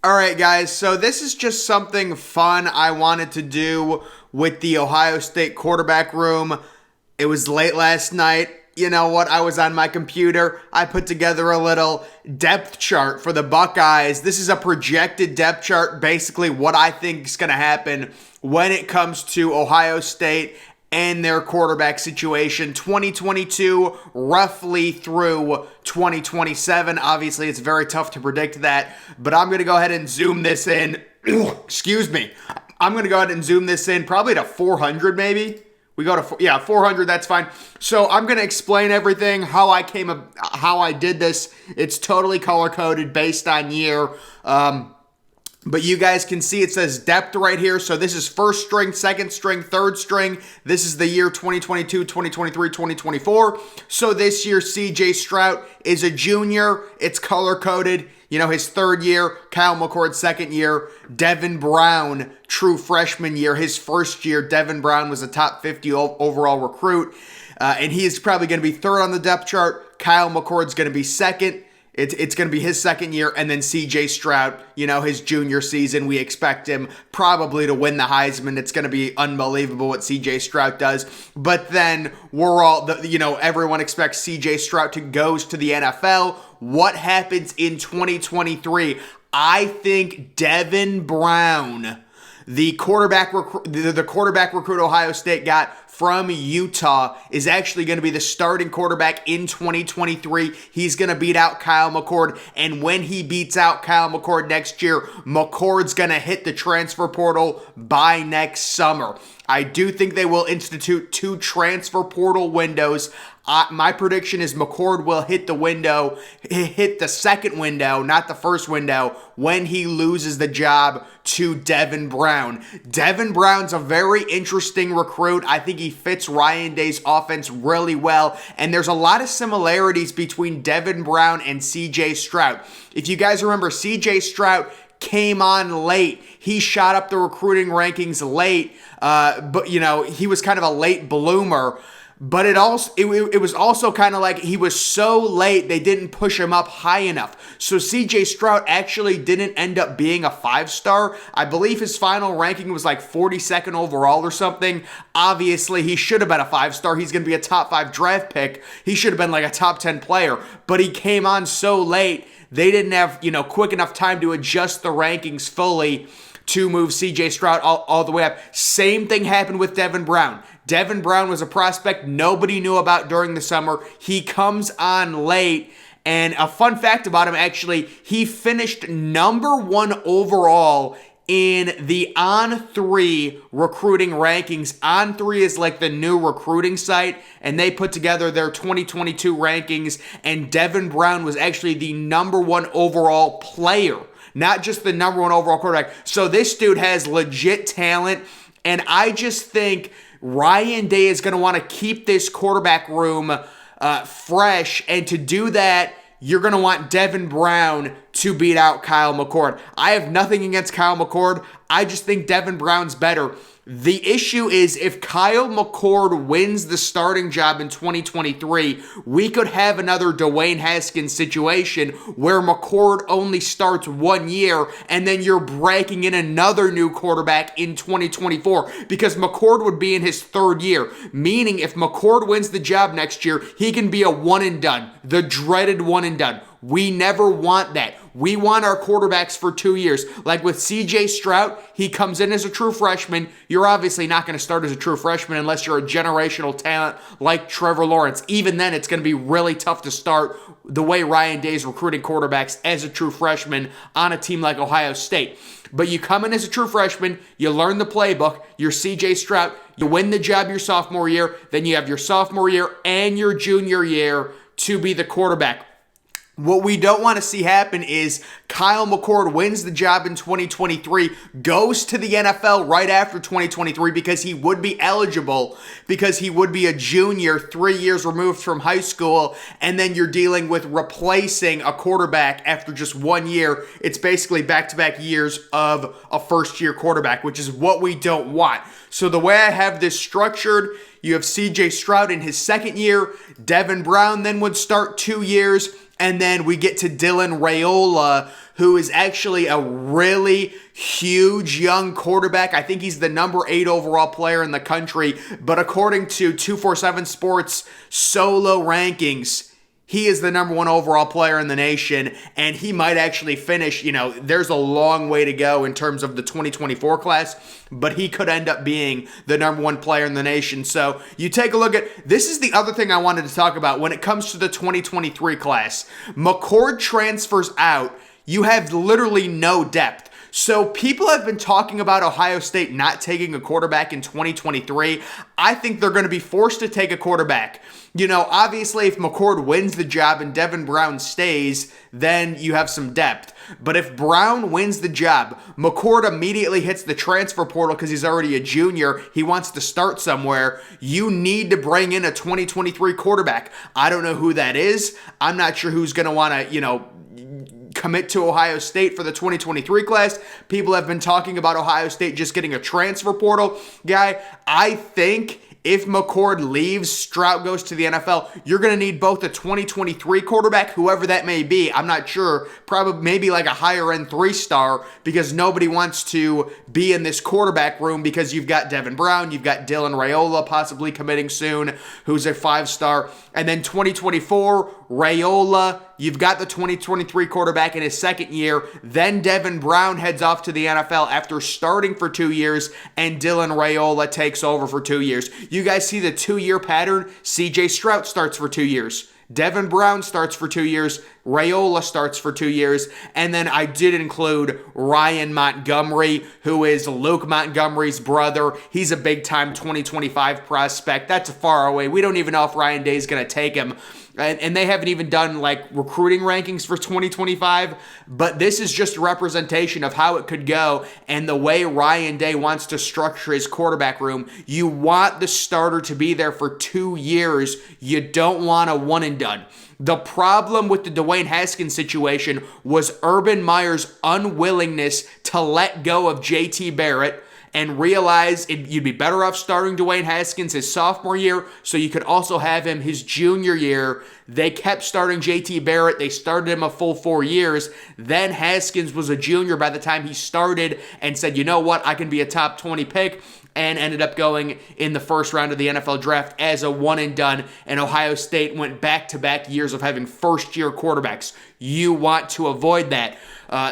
All right, guys, so this is just something fun I wanted to do with the Ohio State quarterback room. It was late last night. You know what? I was on my computer. I put together a little depth chart for the Buckeyes. This is a projected depth chart, basically what I think is going to happen when it comes to Ohio State and their quarterback situation 2022 roughly through 2027. Obviously, it's very tough to predict that, but I'm going to go ahead and zoom this in. Excuse me. I'm going to go ahead and zoom this in probably to 400 maybe. We go to 400, that's fine. So I'm going to explain everything, how I did this. It's totally color-coded based on year. But you guys can see it says depth right here. So this is first string, second string, third string. This is the year 2022, 2023, 2024. So this year, CJ Stroud is a junior. It's color-coded. You know, his third year. Kyle McCord's second year. Devin Brown, true freshman year. His first year, Devin Brown was a top 50 overall recruit. And he is probably going to be third on the depth chart. Kyle McCord's going to be second. It's going to be his second year, and then C.J. Stroud, you know, his junior season. We expect him probably to win the Heisman. It's going to be unbelievable what C.J. Stroud does. But then everyone expects C.J. Stroud to goes to the NFL. What happens in 2023? I think Devin Brown, the quarterback recruit Ohio State got from Utah, is actually going to be the starting quarterback in 2023. He's going to beat out Kyle McCord, and when he beats out Kyle McCord next year, McCord's going to hit the transfer portal by next summer. I do think they will institute 2 transfer portal windows. My prediction is McCord will hit the second window, not the first window, when he loses the job to Devin Brown. Devin Brown's a very interesting recruit. I think he fits Ryan Day's offense really well, and there's a lot of similarities between Devin Brown and CJ Stroud. If you guys remember, CJ Stroud came on late. He shot up the recruiting rankings late, but he was kind of a late bloomer. But it was also kind of like he was so late they didn't push him up high enough. So CJ Stroud actually didn't end up being a 5-star. I believe his final ranking was like 42nd overall or something. Obviously, he should have been a 5-star. He's going to be a top 5 draft pick. He should have been like a top 10 player. But he came on so late, they didn't have quick enough time to adjust the rankings fully to move CJ Stroud all the way up. Same thing happened with Devin Brown. Devin Brown was a prospect nobody knew about during the summer. He comes on late, and a fun fact about him, actually, he finished number 1 overall in the On3 recruiting rankings. On3 is like the new recruiting site, and they put together their 2022 rankings, and Devin Brown was actually the number 1 overall player, not just the number 1 overall quarterback. So this dude has legit talent, and I just think Ryan Day is going to want to keep this quarterback room fresh, and to do that, you're going to want Devin Brown to beat out Kyle McCord. I have nothing against Kyle McCord. I just think Devin Brown's better. The issue is if Kyle McCord wins the starting job in 2023, we could have another Dwayne Haskins situation where McCord only starts 1 year and then you're breaking in another new quarterback in 2024 because McCord would be in his 3rd year. Meaning if McCord wins the job next year, he can be a one and done, the dreaded one and done. We never want that. We want our quarterbacks for 2 years. Like with CJ Stroud, he comes in as a true freshman. You're obviously not going to start as a true freshman unless you're a generational talent like Trevor Lawrence. Even then, it's going to be really tough to start the way Ryan Day's recruiting quarterbacks as a true freshman on a team like Ohio State. But you come in as a true freshman, you learn the playbook, you're CJ Stroud, you win the job your sophomore year, then you have your sophomore year and your junior year to be the quarterback. What we don't want to see happen is Kyle McCord wins the job in 2023, goes to the NFL right after 2023 because he would be eligible, because he would be a junior 3 years removed from high school, and then you're dealing with replacing a quarterback after just 1 year. It's basically back-to-back years of a first-year quarterback, which is what we don't want. So the way I have this structured, you have CJ Stroud in his second year, Devin Brown then would start 2 years, And then we get to Dylan Raiola, who is actually a really huge young quarterback. I think he's the number 8 overall player in the country. But according to 247 Sports solo rankings, he is the number 1 overall player in the nation, and he might actually finish, there's a long way to go in terms of the 2024 class, but he could end up being the number 1 player in the nation. So you take a look at, this is the other thing I wanted to talk about when it comes to the 2023 class. McCord transfers out, you have literally no depth. So people have been talking about Ohio State not taking a quarterback in 2023. I think they're going to be forced to take a quarterback. Obviously, if McCord wins the job and Devin Brown stays, then you have some depth. But if Brown wins the job, McCord immediately hits the transfer portal because he's already a junior. He wants to start somewhere. You need to bring in a 2023 quarterback. I don't know who that is. I'm not sure who's going to want to, commit to Ohio State for the 2023 class. People have been talking about Ohio State just getting a transfer portal guy. I think if McCord leaves, Stroud goes to the NFL, you're going to need both a 2023 quarterback, whoever that may be. I'm not sure. Probably maybe like a higher end 3-star, because nobody wants to be in this quarterback room because you've got Devin Brown, you've got Dylan Raiola possibly committing soon, who's a 5-star. And then 2024, Raiola. You've got the 2023 quarterback in his second year. Then Devin Brown heads off to the NFL after starting for 2 years, and Dylan Raiola takes over for 2 years. You guys see the 2-year pattern? CJ Stroud starts for 2 years. Devin Brown starts for 2 years. Raiola starts for 2 years. And then I did include Ryan Montgomery, who is Luke Montgomery's brother. He's a big-time 2025 prospect. That's far away. We don't even know if Ryan Day is going to take him. And they haven't even done recruiting rankings for 2025, but this is just a representation of how it could go and the way Ryan Day wants to structure his quarterback room. You want the starter to be there for 2 years. You don't want a one and done. The problem with the Dwayne Haskins situation was Urban Meyer's unwillingness to let go of JT Barrett and realize you'd be better off starting Dwayne Haskins his sophomore year so you could also have him his junior year. They kept starting JT Barrett. They started him a full 4 years. Then Haskins was a junior by the time he started and said, you know what, I can be a top 20 pick, and ended up going in the first round of the NFL draft as a one and done, and Ohio State went back-to-back years of having first-year quarterbacks. You want to avoid that.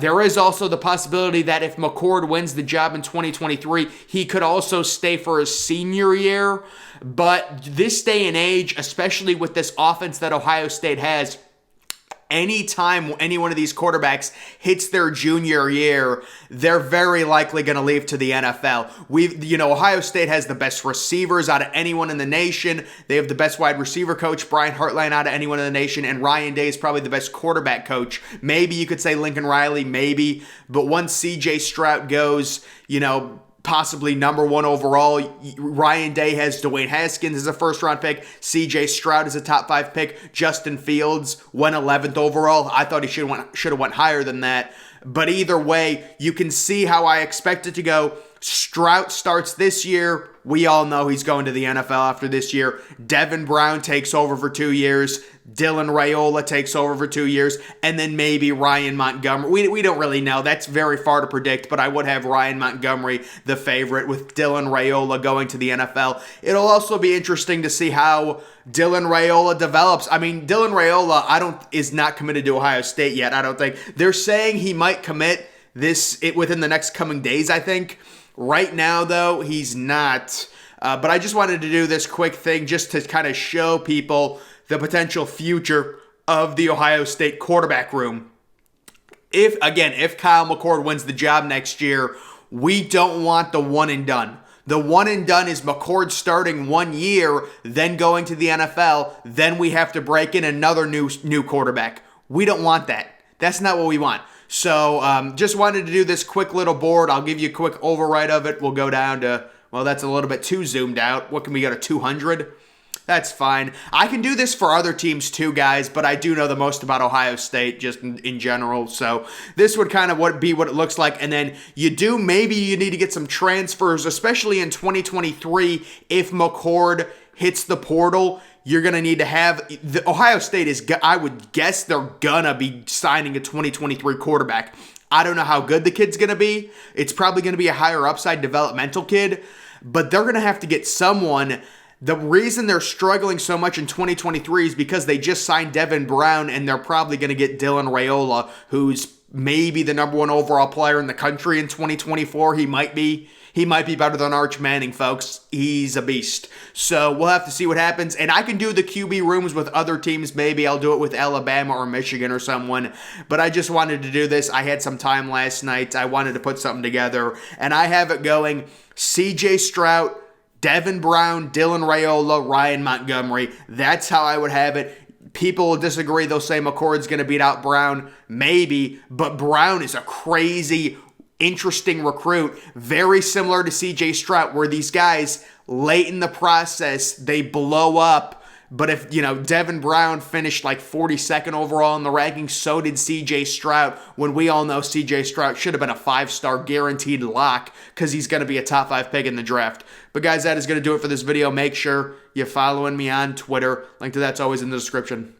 There is also the possibility that if McCord wins the job in 2023, he could also stay for his senior year. But this day and age, especially with this offense that Ohio State has, anytime any one of these quarterbacks hits their junior year, they're very likely going to leave to the NFL. Ohio State has the best receivers out of anyone in the nation. They have the best wide receiver coach, Brian Hartline, out of anyone in the nation, and Ryan Day is probably the best quarterback coach. Maybe you could say Lincoln Riley, maybe, but once CJ Stroud goes, possibly number 1 overall. Ryan Day has Dwayne Haskins as a first-round pick. C.J. Stroud is a top 5 pick. Justin Fields went 11th overall. I thought he should have went higher than that. But either way, you can see how I expect it to go. Stroud starts this year. We all know he's going to the NFL after this year. Devin Brown takes over for 2 years. Dylan Raiola takes over for 2 years. And then maybe Ryan Montgomery. We don't really know. That's very far to predict, but I would have Ryan Montgomery the favorite with Dylan Raiola going to the NFL. It'll also be interesting to see how Dylan Raiola develops. I mean, Dylan Raiola is not committed to Ohio State yet, I don't think. They're saying he might commit within the next coming days, I think. Right now, though, he's not. But I just wanted to do this quick thing just to kind of show people the potential future of the Ohio State quarterback room. If Kyle McCord wins the job next year, we don't want the one and done. The one and done is McCord starting 1 year, then going to the NFL, then we have to break in another new quarterback. We don't want that. That's not what we want. So just wanted to do this quick little board. I'll give you a quick override of it. We'll go down to, well, that's a little bit too zoomed out. What can we go to, 200? That's fine. I can do this for other teams too, guys, but I do know the most about Ohio State just in general. So this would kind of be what it looks like. And then maybe you need to get some transfers, especially in 2023 if McCord hits the portal. you're going to need to have the Ohio State is, I would guess they're going to be signing a 2023 quarterback. I don't know how good the kid's going to be. It's probably going to be a higher upside developmental kid, but they're going to have to get someone. The reason they're struggling so much in 2023 is because they just signed Devin Brown, and they're probably going to get Dylan Raiola, who's maybe the number 1 overall player in the country in 2024. He might be. He might be better than Arch Manning, folks. He's a beast. So we'll have to see what happens. And I can do the QB rooms with other teams. Maybe I'll do it with Alabama or Michigan or someone. But I just wanted to do this. I had some time last night. I wanted to put something together. And I have it going CJ Stroud, Devin Brown, Dylan Raiola, Ryan Montgomery. That's how I would have it. People will disagree. They'll say McCord's going to beat out Brown. Maybe. But Brown is a crazy, interesting recruit. Very similar to CJ Stroud, where these guys, late in the process, they blow up. But if, Devin Brown finished like 42nd overall in the rankings, so did CJ Stroud, when we all know CJ Stroud should have been a 5-star guaranteed lock because he's going to be a top 5 pick in the draft. But guys, that is going to do it for this video. Make sure you're following me on Twitter. Link to that's always in the description.